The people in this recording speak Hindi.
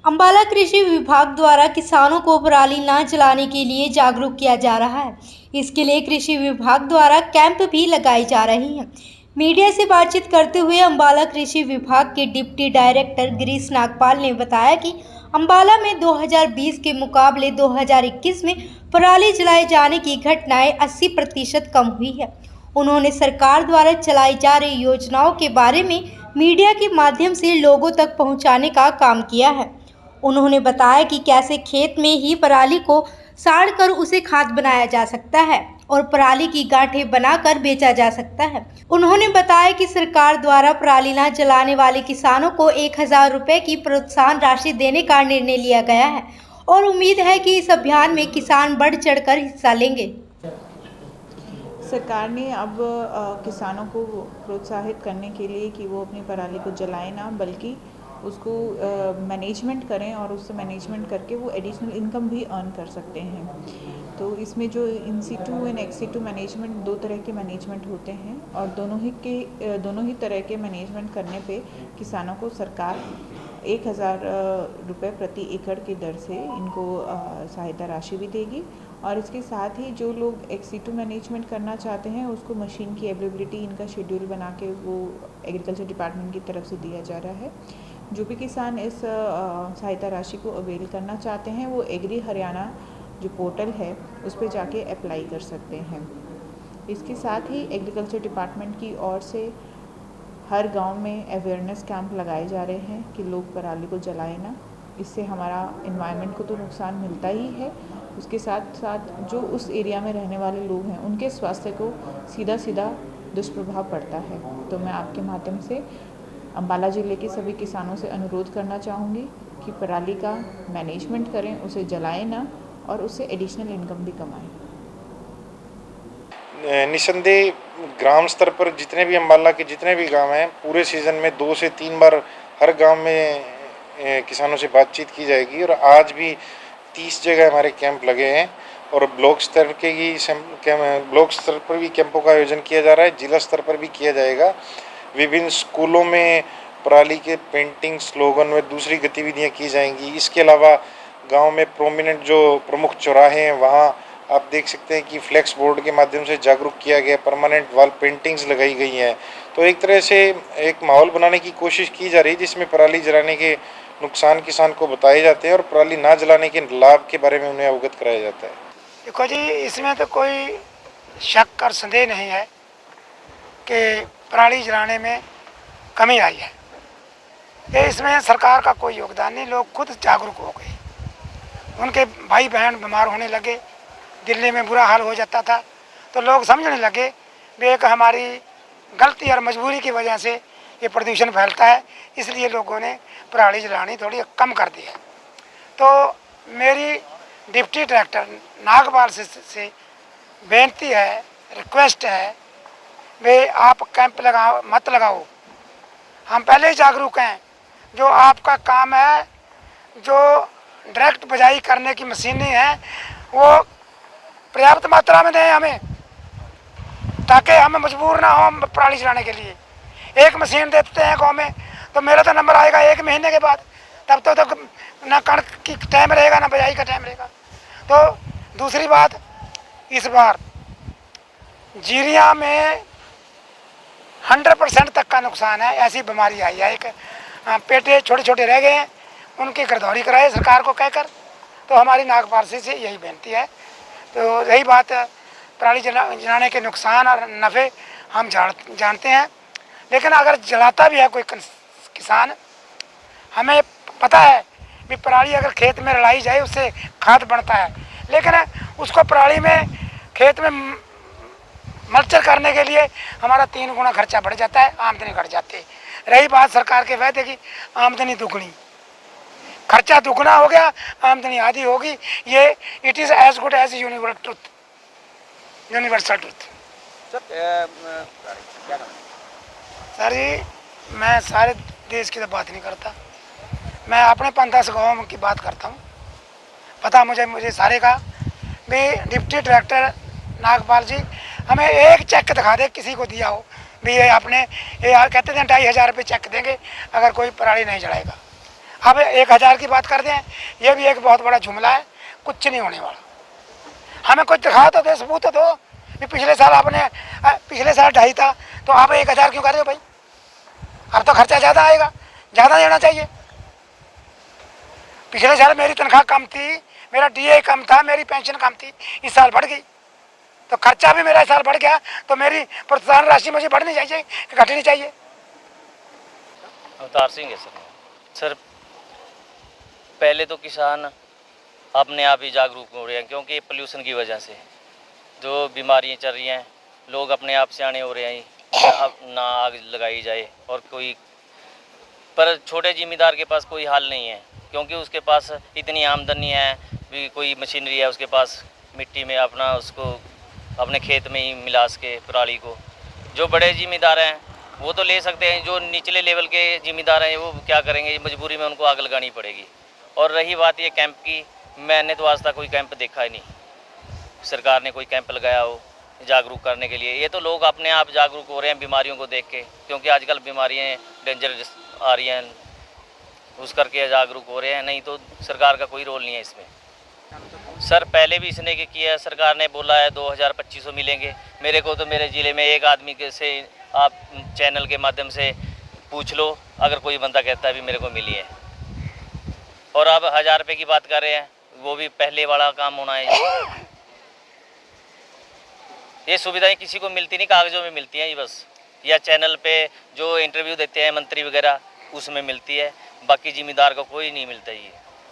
अंबाला कृषि विभाग द्वारा किसानों को पराली न जलाने के लिए जागरूक किया जा रहा है। इसके लिए कृषि विभाग द्वारा कैंप भी लगाई जा रही हैं। मीडिया से बातचीत करते हुए अंबाला कृषि विभाग के डिप्टी डायरेक्टर गिरीश नागपाल ने बताया कि अंबाला में 2020 के मुकाबले 2021 में पराली जलाए जाने की घटनाएं 80% कम हुई है। उन्होंने सरकार द्वारा चलाई जा रही योजनाओं के बारे में मीडिया के माध्यम से लोगों तक पहुंचाने का काम किया है। उन्होंने बताया कि कैसे खेत में ही पराली को साड़कर उसे खाद बनाया जा सकता है और पराली की गांठें बनाकर बेचा जा सकता है। उन्होंने बताया कि सरकार द्वारा पराली न जलाने वाले किसानों को 1000 रुपये की प्रोत्साहन राशि देने का निर्णय लिया गया है और उम्मीद है कि इस अभियान में किसान बढ़ चढ़कर हिस्सा लेंगे। सरकार ने अब किसानों को प्रोत्साहित करने के लिए कि वो अपनी पराली को जलाएं ना, बल्कि उसको मैनेजमेंट करें और उससे मैनेजमेंट करके वो एडिशनल इनकम भी अर्न कर सकते हैं। तो इसमें जो in situ and ex situ management, दो तरह के मैनेजमेंट होते हैं और दोनों ही तरह के मैनेजमेंट करने पे किसानों को सरकार 1000 रुपये प्रति एकड़ की दर से इनको सहायता राशि भी देगी। और इसके साथ ही जो लोग एक्सीटू मैनेजमेंट करना चाहते हैं उसको मशीन की अवेलेबिलिटी, इनका शेड्यूल बना के वो एग्रीकल्चर डिपार्टमेंट की तरफ से दिया जा रहा है। जो भी किसान इस सहायता राशि को अवेल करना चाहते हैं वो एग्री हरियाणा जो पोर्टल है उस पर जाके अप्लाई कर सकते हैं। इसके साथ ही एग्रीकल्चर डिपार्टमेंट की ओर से हर गांव में अवेयरनेस कैंप लगाए जा रहे हैं कि लोग पराली को जलाएं ना। इससे हमारा एनवायरनमेंट को तो नुकसान मिलता ही है, उसके साथ साथ जो उस एरिया में रहने वाले लोग हैं उनके स्वास्थ्य को सीधा सीधा दुष्प्रभाव पड़ता है। तो मैं आपके माध्यम से अंबाला ज़िले के सभी किसानों से अनुरोध करना चाहूँगी कि पराली का मैनेजमेंट करें, उसे जलाएं ना और उससे एडिशनल इनकम भी कमाएं। निसंदेह ग्राम स्तर पर जितने भी अंबाला के जितने भी गांव हैं, पूरे सीज़न में 2 से 3 बार हर गांव में किसानों से बातचीत की जाएगी और आज भी 30 जगह हमारे कैंप लगे हैं और ब्लॉक स्तर पर भी कैंपों का आयोजन किया जा रहा है, जिला स्तर पर भी किया जाएगा। विभिन्न स्कूलों में पराली के पेंटिंग, स्लोगन व दूसरी गतिविधियां की जाएंगी। इसके अलावा गांव में प्रोमिनेंट जो प्रमुख चौराहे हैं वहां आप देख सकते हैं कि फ्लेक्स बोर्ड के माध्यम से जागरूक किया गया, परमानेंट वॉल पेंटिंग्स लगाई गई हैं। तो एक तरह से एक माहौल बनाने की कोशिश की जा रही है जिसमें पराली जलाने के नुकसान किसान को बताए जाते हैं और पराली ना जलाने के लाभ के बारे में उन्हें अवगत कराया जाता है। देखो जी, इसमें तो कोई शक और संदेह नहीं है कि पराली जलाने में कमी आई है। ये इसमें सरकार का कोई योगदान नहीं, लोग खुद जागरूक हो गए। उनके भाई बहन बीमार होने लगे, दिल्ली में बुरा हाल हो जाता था, तो लोग समझने लगे भी एक हमारी गलती और मजबूरी की वजह से ये प्रदूषण फैलता है, इसलिए लोगों ने पराली जलानी थोड़ी कम कर दी है। तो मेरी डिप्टी डायरेक्टर नागपाल से बेनती है, रिक्वेस्ट है, वे आप कैंप मत लगाओ। हम पहले ही जागरूक हैं। जो आपका काम है, जो डायरेक्ट बजाई करने की मशीनें हैं, वो पर्याप्त मात्रा में दें हमें, ताकि हम मजबूर ना हो पराली जलाने के लिए। एक मशीन देते हैं गाँव में तो मेरा तो नंबर आएगा 1 महीने के बाद, तब तो ना कणक की टाइम रहेगा ना बजाई का टाइम रहेगा। तो दूसरी बात, इस बार जीरिया में 100% तक का नुकसान है। ऐसी बीमारी आई है, एक पेटे छोटे छोटे रह गए हैं, उनकी गिरदौरी कराए सरकार को कहकर। तो हमारी नागपाल से यही बेनती है। तो रही बात पराली जलाने के नुकसान और नफ़े, हम जानते हैं, लेकिन अगर जलाता भी है कोई किसान, हमें पता है कि पराली अगर खेत में लड़ाई जाए उससे खाद बनता है, लेकिन उसको पराली में खेत में मल्चर करने के लिए हमारा 3 गुना खर्चा बढ़ जाता है, आमदनी घट जाती है। रही बात सरकार के वायदे की, आमदनी दुगनी, खर्चा दुगना हो गया, आमदनी आधी होगी। ये it is as good as universal truth. Sir जी, मैं सारे देश की तो बात नहीं करता, मैं अपने 5-10 गाँव की बात करता हूँ। पता मुझे सारे का भी। डिप्टी डायरेक्टर नागपाल जी हमें एक चेक दिखा दे किसी को दिया हो भी, ये आपने ये कहते थे 2500 रुपये चेक देंगे अगर कोई पराली नहीं जलाएगा। अब 1000 की बात कर दें, ये भी एक बहुत बड़ा जुमला है, कुछ नहीं होने वाला। हमें कुछ दिखा तो दे, सबूत तो दो। पिछले साल आपने, पिछले साल 2.5 था, तो आप 1000 क्यों कर रहे हो भाई? अब तो खर्चा ज़्यादा आएगा, ज़्यादा देना चाहिए। पिछले साल मेरी तनख्वाह कम थी, मेरा DA कम था, मेरी पेंशन कम थी, इस साल बढ़ गई, तो खर्चा भी मेरा इस साल बढ़ गया, तो मेरी प्रोत्साहन राशि मुझे बढ़नी चाहिए कि घटनी चाहिए? अवतार सिंह है सर। पहले तो किसान अपने आप ही जागरूक हो रहे हैं, क्योंकि पोल्यूशन की वजह से जो बीमारियां चल रही हैं, लोग अपने आप सियाने हो रहे हैं। अब ना आग लगाई जाए और कोई, पर छोटे जिम्मेदार के पास कोई हाल नहीं है, क्योंकि उसके पास इतनी आमदनी है भी, कोई मशीनरी है उसके पास, मिट्टी में अपना उसको अपने खेत में ही मिला के पराली को। जो बड़े जिम्मेदार हैं वो तो ले सकते हैं, जो निचले लेवल के जिम्मेदार हैं वो क्या करेंगे? मजबूरी में उनको आग लगानी पड़ेगी। और रही बात ये कैंप की, मैंने तो आज तक कोई कैंप देखा ही नहीं, सरकार ने कोई कैंप लगाया हो जागरूक करने के लिए। ये तो लोग अपने आप जागरूक हो रहे हैं बीमारियों को देख के, क्योंकि आजकल बीमारियाँ डेंजर आ रही हैं, उस करके जागरूक हो रहे हैं, नहीं तो सरकार का कोई रोल नहीं है इसमें। सर पहले भी इसने किया है, सरकार ने बोला है 2025 मिलेंगे। मेरे को तो मेरे ज़िले में एक आदमी के से आप चैनल के माध्यम से पूछ लो, अगर कोई बंदा कहता है भी मेरे को मिली है। और अब 1000 रुपये की बात कर रहे हैं, वो भी पहले वाला काम होना है। ये सुविधाएं किसी को मिलती नहीं, कागजों में मिलती हैं ये बस, या चैनल पे जो इंटरव्यू देते हैं मंत्री वगैरह उसमें मिलती है, बाकी जिम्मेदार को कोई नहीं मिलता ये।